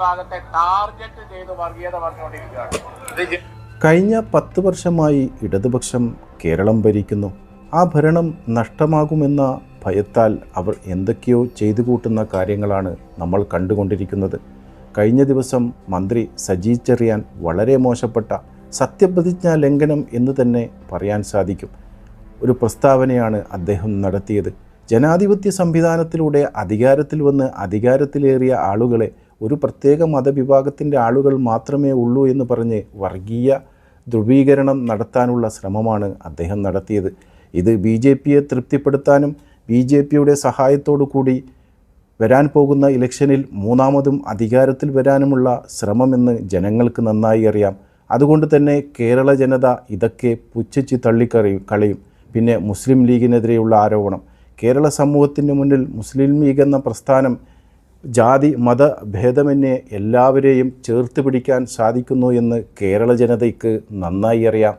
ഭാഗത്തെ ടാർഗറ്റ് ചെയ്ത് വർഗീയത പറഞ്ഞുകൊണ്ടിരിക്കുകയാണ്. കഴിഞ്ഞ 10 വർഷമായി ഇടതുപക്ഷം കേരളം ഭരിക്കുന്നു. ആ ഭരണം നഷ്ടമാകുമെന്ന ഭയത്താൽ അവർ എന്തൊക്കെയോ ചെയ്തു കൂട്ടുന്ന കാര്യങ്ങളാണ് നമ്മൾ കണ്ടുകൊണ്ടിരിക്കുന്നത്. കഴിഞ്ഞ ദിവസം മന്ത്രി സജി ചെറിയാൻ വളരെ മോശപ്പെട്ട സത്യപ്രതിജ്ഞാ ലംഘനം എന്ന് തന്നെ പറയാൻ സാധിക്കും ഒരു പ്രസ്താവനയാണ് അദ്ദേഹം നടത്തിയത്. ജനാധിപത്യ സംവിധാനത്തിലൂടെ അധികാരത്തിൽ വന്ന് അധികാരത്തിലേറിയ ആളുകളെ ഒരു പ്രത്യേക മതവിഭാഗത്തിൻ്റെ ആളുകൾ മാത്രമേ ഉള്ളൂ എന്ന് പറഞ്ഞ് വർഗീയ ധ്രുവീകരണം നടത്താനുള്ള ശ്രമമാണ് അദ്ദേഹം നടത്തിയത്. ഇത് BJPയെ തൃപ്തിപ്പെടുത്താനും BJPയുടെ സഹായത്തോടു കൂടി വരാൻ പോകുന്ന ഇലക്ഷനിൽ മൂന്നാമതും അധികാരത്തിൽ വരാനുമുള്ള ശ്രമമെന്ന് ജനങ്ങൾക്ക് നന്നായി അറിയാം. അതുകൊണ്ട് തന്നെ കേരള ജനത ഇതൊക്കെ പുച്ഛിച്ച് കളയും. പിന്നെ മുസ്ലിം ലീഗിനെതിരെയുള്ള ആരോപണം, കേരള സമൂഹത്തിൻ്റെ മുന്നിൽ മുസ്ലിം ലീഗ് എന്ന പ്രസ്ഥാനം ജാതി മത ഭേദമന്യേ എല്ലാവരെയും ചേർത്ത് പിടിക്കാൻ സാധിക്കുന്നു എന്ന് കേരള ജനതയ്ക്ക് നന്നായി അറിയാം.